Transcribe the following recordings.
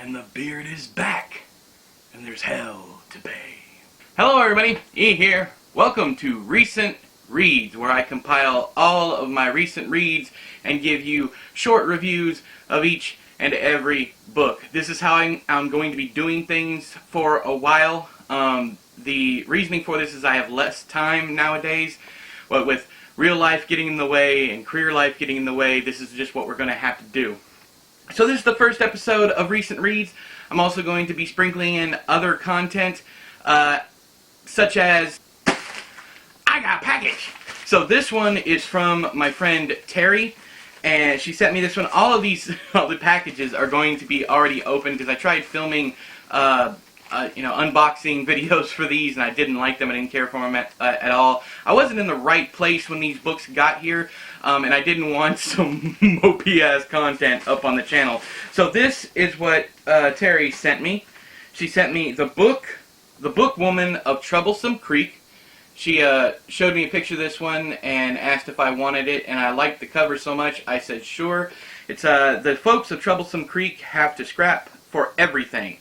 and the beard is back, and there's hell to pay. Hello everybody, E here. Welcome to Recent Reads, where I compile all of my recent reads and give you short reviews of each and every book. This is how I'm going to be doing things for a while. The reasoning for this is I have less time nowadays, but with real life getting in the way and career life getting in the way, this is just what we're going to have to do. So this is the first episode of Recent Reads. I'm also going to be sprinkling in other content, such as, I got a package! So this one is from my friend Terri, and she sent me this one. All the packages are going to be already open, because I tried filming, unboxing videos for these, and I didn't like them. I didn't care for them at all. I wasn't in the right place when these books got here, and I didn't want some mopey-ass content up on the channel. So this is what Terri sent me. She sent me the book Woman of Troublesome Creek. She showed me a picture of this one and asked if I wanted it, and I liked the cover so much, I said sure. It's the folks of Troublesome Creek have to scrap for everything.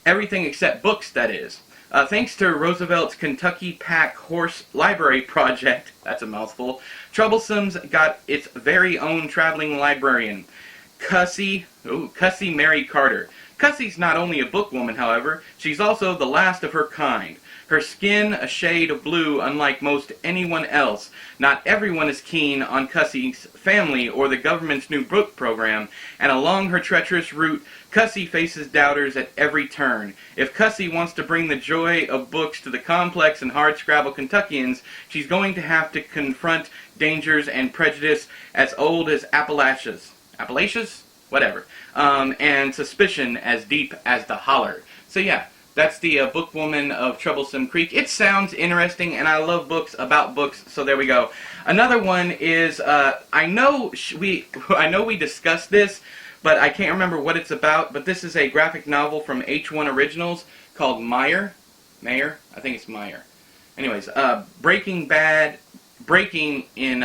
Everything except books, that is. Thanks to Roosevelt's Kentucky Pack Horse Library Project, that's a mouthful, Troublesome's got its very own traveling librarian, Cussie Mary Carter. Cussie's not only a bookwoman, however, she's also the last of her kind. Her skin a shade of blue unlike most anyone else. Not everyone is keen on Cussie's family or the government's new book program, and along her treacherous route, Cussie faces doubters at every turn. If Cussie wants to bring the joy of books to the complex and hard-scrabble Kentuckians, she's going to have to confront dangers and prejudice as old as Appalachians? Whatever. And suspicion as deep as the holler. So yeah. That's the Bookwoman of Troublesome Creek. It sounds interesting, and I love books about books, so there we go. Another one is, I know we discussed this, but I can't remember what it's about, but this is a graphic novel from H1 Originals called Mayer? I think it's Mayer. Anyways, breaking in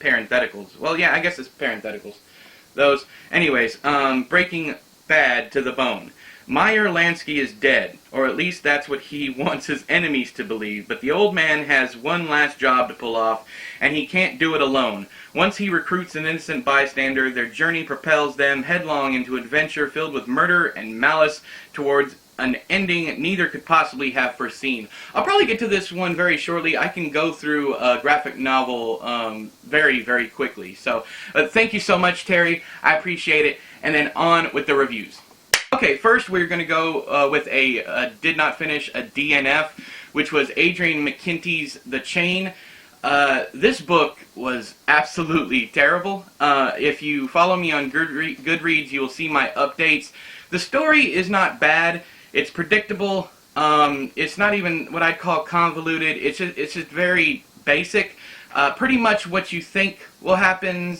parentheticals. Well, yeah, I guess it's parentheticals. Those. Anyways, Breaking Bad to the Bone. Meyer Lansky is dead, or at least that's what he wants his enemies to believe, but the old man has one last job to pull off, and he can't do it alone. Once he recruits an innocent bystander, their journey propels them headlong into adventure filled with murder and malice towards an ending neither could possibly have foreseen. I'll probably get to this one very shortly. I can go through a graphic novel very, very quickly. So, thank you so much, Terri. I appreciate it. And then on with the reviews. Okay, first we're going to go with a did not finish, a DNF, which was Adrian McKinty's The Chain. This book was absolutely terrible. If you follow me on Goodreads, you will see my updates. The story is not bad. It's predictable. It's not even what I'd call convoluted. It's just very basic. Pretty much what you think will happen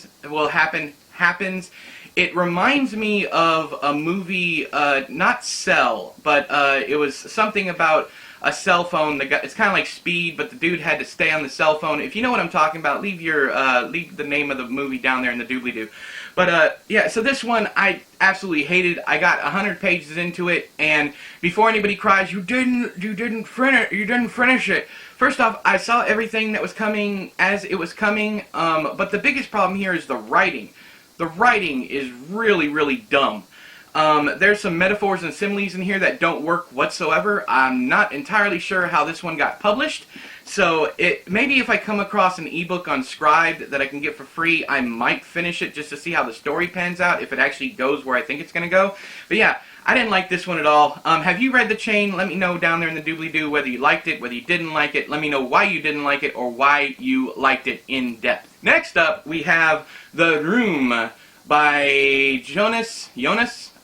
happens. It reminds me of a movie, not Cell, but it was something about a cell phone. It's kind of like Speed, but the dude had to stay on the cell phone. If you know what I'm talking about, leave the name of the movie down there in the doobly-doo. But yeah, so this one I absolutely hated. I got 100 pages into it, and before anybody cries, you didn't finish it. First off, I saw everything that was coming as it was coming, but the biggest problem here is the writing. The writing is really, really dumb. There's some metaphors and similes in here that don't work whatsoever. I'm not entirely sure how this one got published. So maybe if I come across an ebook on Scribd that I can get for free, I might finish it just to see how the story pans out, if it actually goes where I think it's going to go. But yeah, I didn't like this one at all. Have you read The Chain? Let me know down there in the doobly-doo whether you liked it, whether you didn't like it. Let me know why you didn't like it or why you liked it in depth. Next up, we have The Room by Jonas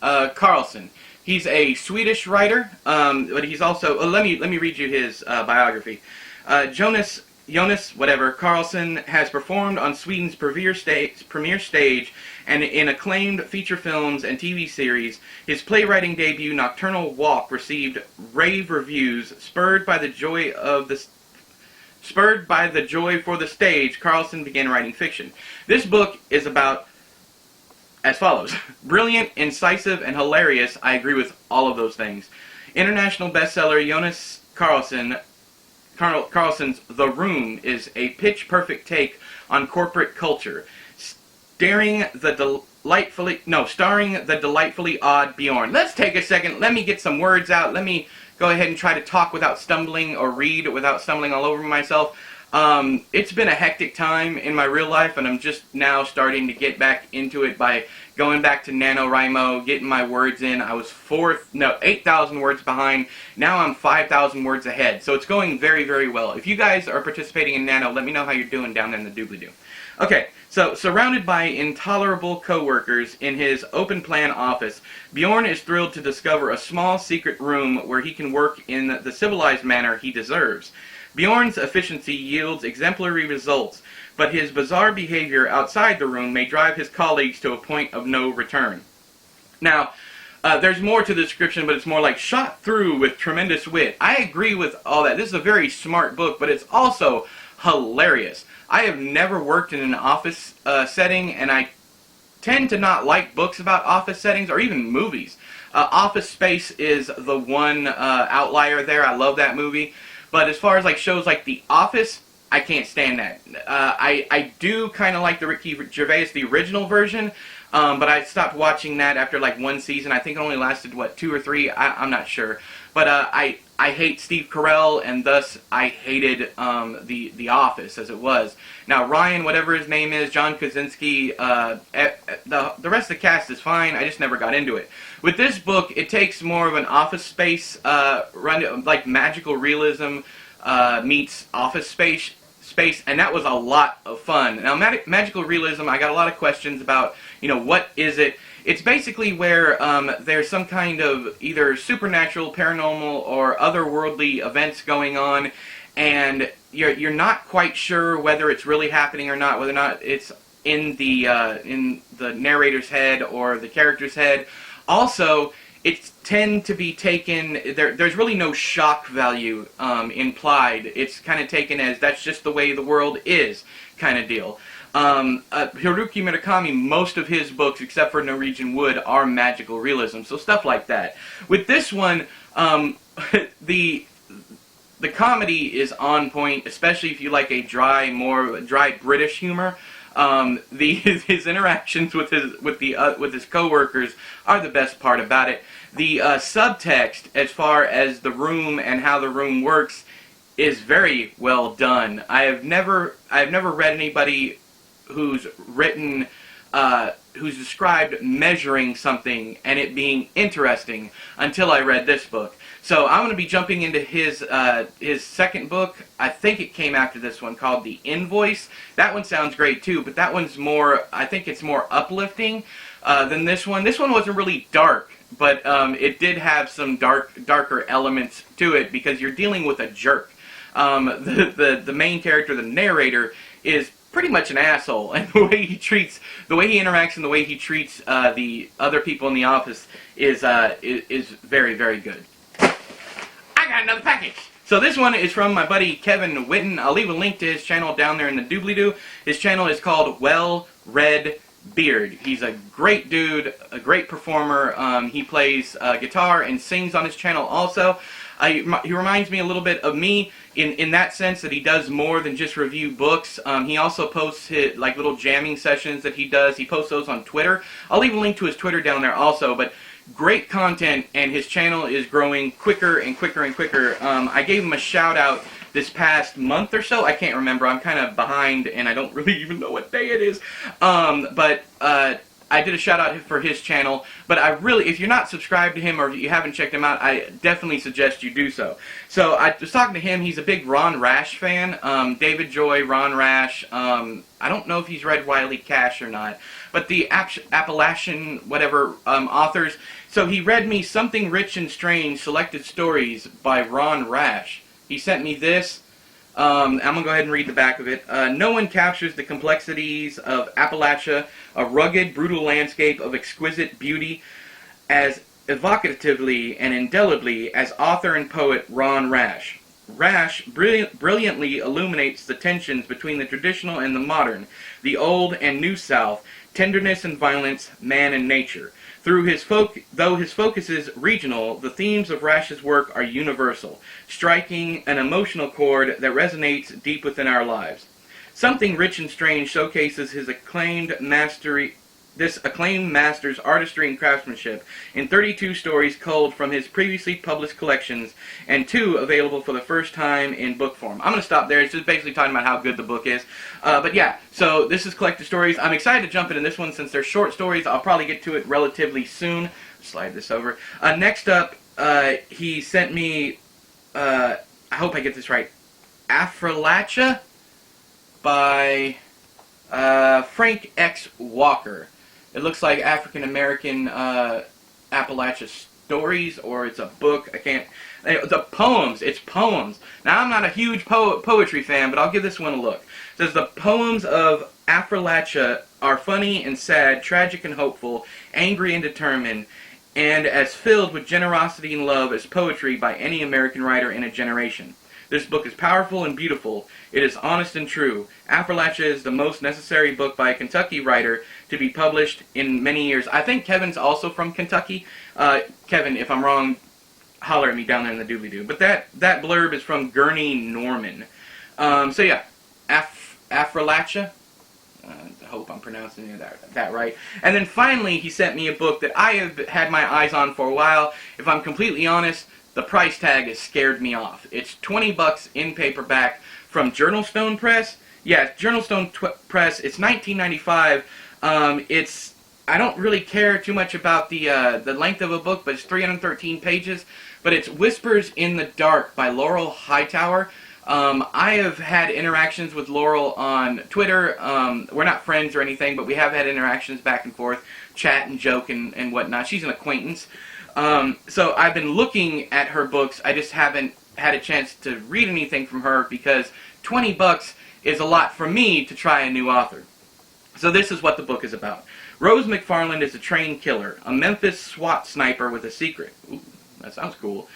Carlson. He's a Swedish writer, but he's also... let me read you his biography. Jonas Carlson has performed on Sweden's premier stage and in acclaimed feature films and TV series. His playwriting debut, Nocturnal Walk, received rave reviews. Spurred by the joy for the stage, Carlson began writing fiction. This book is about as follows. Brilliant, incisive, and hilarious. I agree with all of those things. International bestseller Jonas Carlson's The Room is a pitch-perfect take on corporate culture, starring the delightfully odd Bjorn. Let's take a second. Let me get some words out. Let me go ahead and try to talk without stumbling, or read without stumbling all over myself. It's been a hectic time in my real life, and I'm just now starting to get back into it by going back to NaNoWriMo, getting my words in. I was 8,000 words behind. Now I'm 5,000 words ahead. So it's going very, very well. If you guys are participating in Nano, let me know how you're doing down there in the doobly-doo. Okay, so surrounded by intolerable co-workers in his open-plan office, Bjorn is thrilled to discover a small secret room where he can work in the civilized manner he deserves. Bjorn's efficiency yields exemplary results, but his bizarre behavior outside the room may drive his colleagues to a point of no return. Now, there's more to the description, but it's more like shot through with tremendous wit. I agree with all that. This is a very smart book, but it's also hilarious. I have never worked in an office setting, and I tend to not like books about office settings or even movies. Office Space is the one outlier there. I love that movie. But as far as like shows like The Office, I can't stand that. I do kind of like the Ricky Gervais, the original version, but I stopped watching that after like one season. I think it only lasted, what, 2 or 3? I'm not sure. But I hate Steve Carell, and thus I hated the Office as it was. Now Ryan, whatever his name is, John Krasinski, the rest of the cast is fine. I just never got into it. With this book, it takes more of an Office Space run, like magical realism meets Office Space, and that was a lot of fun. Now, magical realism, I got a lot of questions about, what is it? It's basically where there's some kind of either supernatural, paranormal, or otherworldly events going on, and you're not quite sure whether it's really happening or not, whether or not it's in the narrator's head or the character's head. Also, it tend to be taken, there's really no shock value implied. It's kind of taken as that's just the way the world is kind of deal. Haruki Murakami, most of his books, except for Norwegian Wood, are magical realism, so stuff like that. With this one, the comedy is on point, especially if you like a dry British humor. His interactions with his coworkers are the best part about it. The subtext, as far as the room and how the room works, is very well done. I've never read anybody who's described measuring something and it being interesting until I read this book. So I'm going to be jumping into his second book. I think it came after this one, called The Invoice. That one sounds great too, but that one's more, I think it's more uplifting than this one. This one wasn't really dark, but it did have some darker elements to it because you're dealing with a jerk. The main character, the narrator, is pretty much an asshole, and the way he interacts and the way he treats the other people in the office is very, very good. I got another package! So this one is from my buddy Kevin Witten. I'll leave a link to his channel down there in the doobly-doo. His channel is called Well Red Beard. He's a great dude, a great performer. He plays guitar and sings on his channel also. He reminds me a little bit of me in that sense that he does more than just review books. He also posts his like little jamming sessions that he does. He posts those on Twitter. I'll leave a link to his Twitter down there also, but great content, and his channel is growing quicker and quicker and quicker. I gave him a shout out this past month or so. I can't remember. I'm kind of behind, and I don't really even know what day it is. But I did a shout out for his channel, but I really, if you're not subscribed to him or you haven't checked him out, I definitely suggest you do so. So I was talking to him. He's a big Ron Rash fan. David Joy, Ron Rash. I don't know if he's read Wiley Cash or not, but the Appalachian whatever authors. So he read me Something Rich and Strange, Selected Stories by Ron Rash. He sent me this. I'm going to go ahead and read the back of it. No one captures the complexities of Appalachia, a rugged, brutal landscape of exquisite beauty, as evocatively and indelibly as author and poet Ron Rash. Rash brilliantly illuminates the tensions between the traditional and the modern, the old and new South, tenderness and violence, man and nature. Though his focus is regional, the themes of Rash's work are universal, striking an emotional chord that resonates deep within our lives. Something Rich and Strange showcases his this acclaimed master's artistry and craftsmanship in 32 stories culled from his previously published collections, and 2 available for the first time in book form. I'm going to stop there. It's just basically talking about how good the book is. But yeah, so this is Collected Stories. I'm excited to jump into this one since they're short stories. I'll probably get to it relatively soon. Slide this over. Next up, he sent me, I hope I get this right, Affrilacha by Frank X. Walker. It looks like African American Appalachia stories, or it's a book. I can't. The poems. It's poems. Now I'm not a huge poetry fan, but I'll give this one a look. It says the poems of Affrilacha are funny and sad, tragic and hopeful, angry and determined, and as filled with generosity and love as poetry by any American writer in a generation. This book is powerful and beautiful. It is honest and true. Affrilacha is the most necessary book by a Kentucky writer to be published in many years. I think Kevin's also from Kentucky. Kevin, if I'm wrong, holler at me down there in the doobly-doo. But that blurb is from Gurney Norman. So yeah, Affrilacha. I hope I'm pronouncing that right. And then finally, he sent me a book that I have had my eyes on for a while. If I'm completely honest, the price tag has scared me off. It's $20 in paperback from Journalstone Press. Yeah, Journalstone Press. It's $19.95. I don't really care too much about the length of a book, but it's 313 pages. But it's Whispers in the Dark by Laurel Hightower. I have had interactions with Laurel on Twitter. We're not friends or anything, but we have had interactions back and forth, chat and joke and whatnot. She's an acquaintance. So I've been looking at her books. I just haven't had a chance to read anything from her because $20 is a lot for me to try a new author. So this is what the book is about. Rose McFarland is a trained killer, a Memphis SWAT sniper with a secret. Ooh, that sounds cool.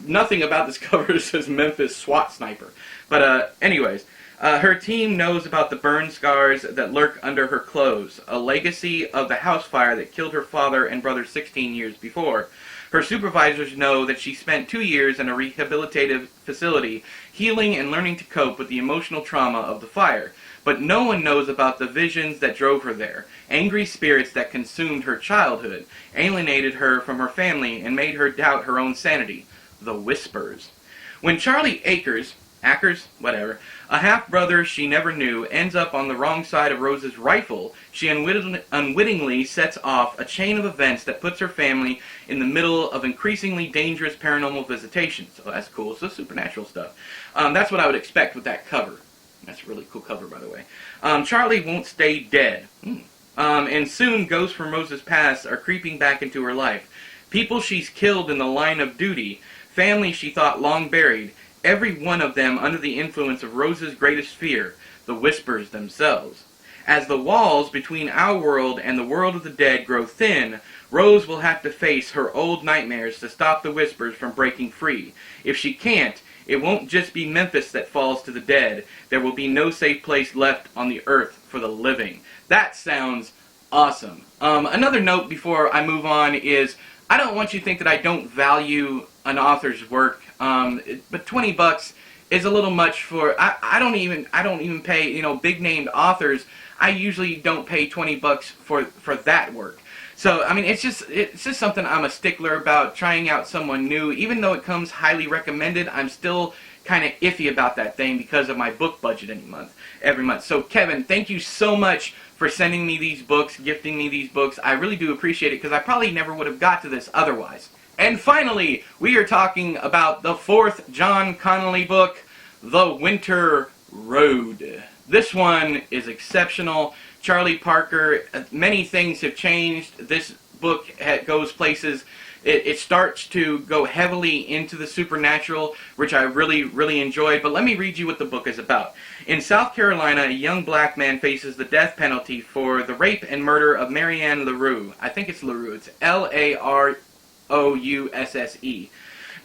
Nothing about this cover says Memphis SWAT sniper. But anyways, her team knows about the burn scars that lurk under her clothes, a legacy of the house fire that killed her father and brother 16 years before. Her supervisors know that she spent 2 years in a rehabilitative facility, healing and learning to cope with the emotional trauma of the fire. But no one knows about the visions that drove her there, angry spirits that consumed her childhood, alienated her from her family, and made her doubt her own sanity. The Whispers. When Charlie Akers, whatever, a half-brother she never knew, ends up on the wrong side of Rose's rifle, she unwittingly sets off a chain of events that puts her family in the middle of increasingly dangerous paranormal visitations. Oh, that's cool. So supernatural stuff. That's what I would expect with that cover. That's a really cool cover, by the way. Charlie won't stay dead. And soon ghosts from Rose's past are creeping back into her life. People she's killed in the line of duty, family she thought long buried, every one of them under the influence of Rose's greatest fear, the Whispers themselves. As the walls between our world and the world of the dead grow thin, Rose will have to face her old nightmares to stop the Whispers from breaking free. If she can't, it won't just be Memphis that falls to the dead. There will be no safe place left on the earth for the living. That sounds awesome. Another note before I move on is, I don't want you to think that I don't value an author's work, but $20 is a little much for. I don't even pay big named authors. I usually don't pay $20 for that work. So I mean, it's just something I'm a stickler about, trying out someone new. Even though it comes highly recommended, I'm still kind of iffy about that thing because of my book budget every month. So Kevin, thank you so much for sending me these books, gifting me these books. I really do appreciate it because I probably never would have got to this otherwise. And finally, we are talking about the 4th John Connolly book, The Winter Road. This one is exceptional. Charlie Parker, many things have changed. This book goes places. It starts to go heavily into the supernatural, which I really, really enjoyed. But let me read you what the book is about. In South Carolina, a young black man faces the death penalty for the rape and murder of Marianne LaRue. I think it's LaRue. It's Larousse,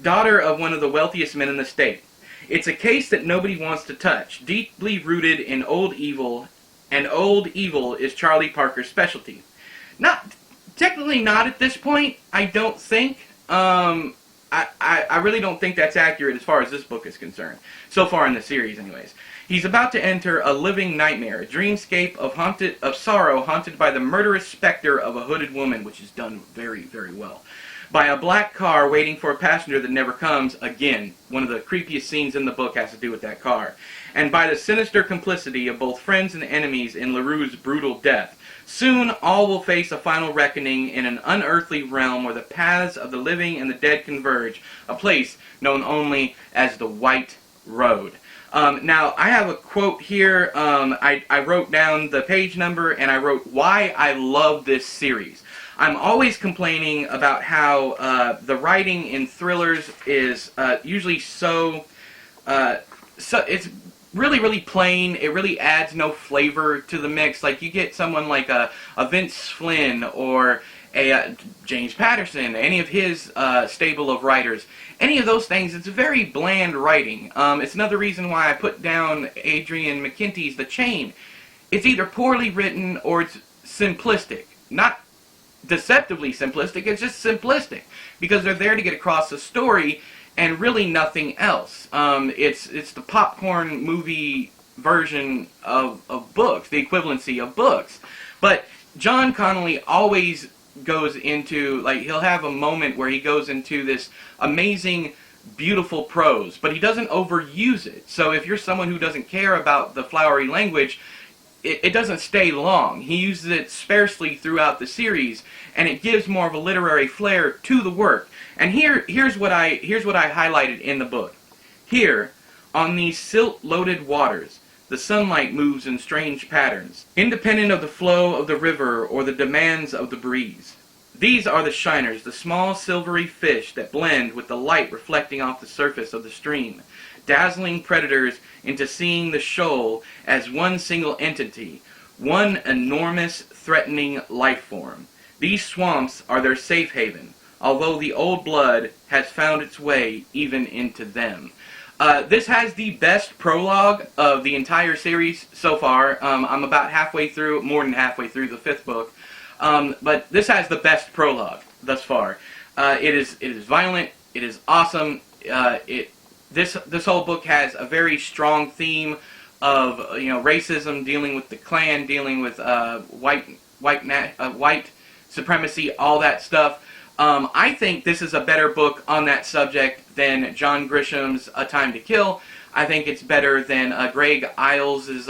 daughter of one of the wealthiest men in the state. It's a case that nobody wants to touch, deeply rooted in old evil and old evil is Charlie Parker's specialty. Technically not at this point, I don't think. I really don't think that's accurate as far as this book is concerned. So far in the series, anyways. He's about to enter a living nightmare, a dreamscape of sorrow haunted by the murderous specter of a hooded woman, which is done very, very well. By a black car waiting for a passenger that never comes. Again, one of the creepiest scenes in the book has to do with that car. And by the sinister complicity of both friends and enemies in LaRue's brutal death. Soon, all will face a final reckoning in an unearthly realm where the paths of the living and the dead converge, a place known only as the White Road. Now, I have a quote here. I wrote down the page number, and I wrote why I love this series. I'm always complaining about how the writing in thrillers is usually so it's really, really plain. It really adds no flavor to the mix. Like, you get someone like a Vince Flynn or a James Patterson, any of his stable of writers. Any of those things, it's very bland writing. It's another reason why I put down Adrian McKinty's The Chain. It's either poorly written or it's simplistic. Not deceptively simplistic, it's just simplistic. Because they're there to get across the story and really nothing else. It's the popcorn movie version of books, the equivalency of books. But John Connolly always goes into, like, he'll have a moment where he goes into this amazing, beautiful prose, but he doesn't overuse it. So if you're someone who doesn't care about the flowery language, it doesn't stay long. He uses it sparsely throughout the series, and it gives more of a literary flair to the work. And here's what I highlighted in the book. Here, on these silt-loaded waters, the sunlight moves in strange patterns, independent of the flow of the river or the demands of the breeze. These are the shiners, the small silvery fish that blend with the light reflecting off the surface of the stream, dazzling predators into seeing the shoal as one single entity, one enormous, threatening life form. These swamps are their safe haven, although the old blood has found its way even into them. This has the best prologue of the entire series so far. I'm about halfway through, more than halfway through the 5th book. But this has the best prologue thus far. It is violent. It is awesome. This whole book has a very strong theme of racism, dealing with the Klan, dealing with white supremacy, all that stuff. I think this is a better book on that subject than John Grisham's A Time to Kill. I think it's better than Greg Iles's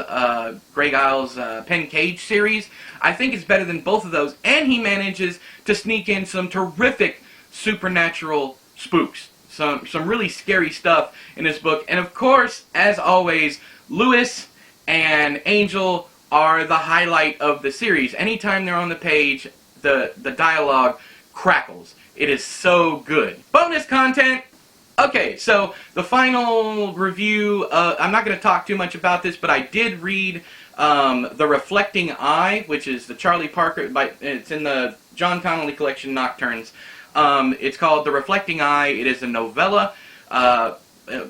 Pen Cage series. I think it's better than both of those, and he manages to sneak in some terrific supernatural spooks. Some really scary stuff in this book. And of course, as always, Lewis and Angel are the highlight of the series. Anytime they're on the page, the dialogue crackles. It is so good. Bonus content! Okay, so the final review, I'm not going to talk too much about this, but I did read The Reflecting Eye, which is the Charlie Parker, it's in the John Connolly collection, Nocturnes. It's called The Reflecting Eye. It is a novella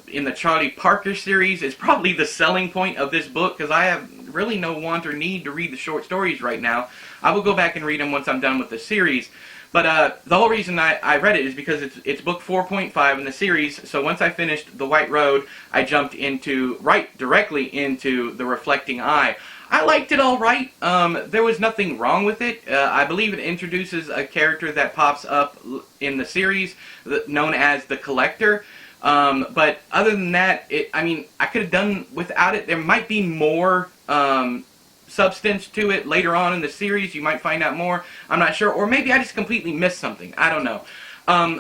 in the Charlie Parker series. It's probably the selling point of this book, because I have really no want or need to read the short stories right now. I will go back and read them once I'm done with the series. But the whole reason I read it is because it's book 4.5 in the series, so once I finished The White Road, I jumped directly into The Reflecting Eye. I liked it all right. There was nothing wrong with it. I believe it introduces a character that pops up in the series known as the Collector. But other than that, I could have done without it. There might be more substance to it later on in the series. You might find out more. I'm not sure. Or maybe I just completely missed something. I don't know.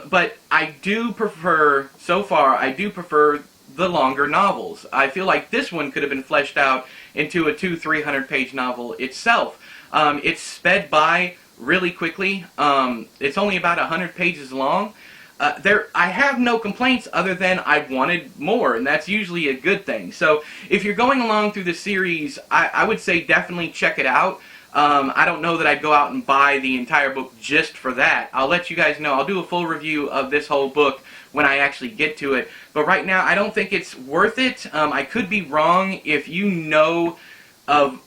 But I do prefer, so far, the longer novels. I feel like this one could have been fleshed out into a 200-300 page novel itself. It's sped by really quickly. It's only about 100 pages long. I have no complaints other than I wanted more, and that's usually a good thing. So if you're going along through the series, I would say definitely check it out. I don't know that I'd go out and buy the entire book just for that. I'll let you guys know. I'll do a full review of this whole book when I actually get to it. But right now, I don't think it's worth it. I could be wrong. If you know of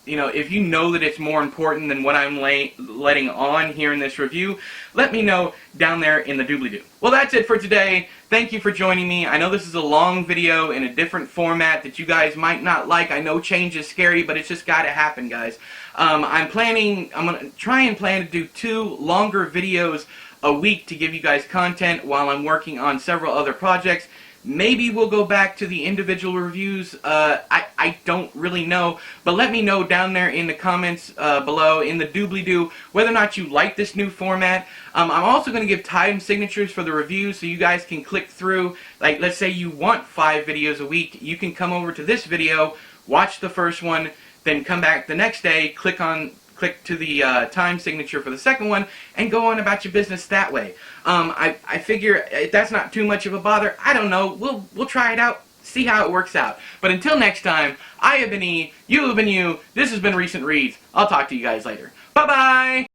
you know, if you know that it's more important than what I'm letting on here in this review, let me know down there in the doobly-doo. Well, that's it for today. Thank you for joining me. I know this is a long video in a different format that you guys might not like. I know change is scary, but it's just got to happen, guys. I'm going to try and plan to do 2 longer videos a week to give you guys content while I'm working on several other projects. Maybe we'll go back to the individual reviews. I don't really know. But let me know down there in the comments below, in the doobly-doo, whether or not you like this new format. I'm also going to give time signatures for the reviews so you guys can click through. Like, let's say you want 5 videos a week. You can come over to this video, watch the first one, then come back the next day, click to the time signature for the second one, and go on about your business that way. I figure if that's not too much of a bother, I don't know, we'll try it out, see how it works out. But until next time, I have been E, you have been you, this has been Recent Reads. I'll talk to you guys later. Bye-bye!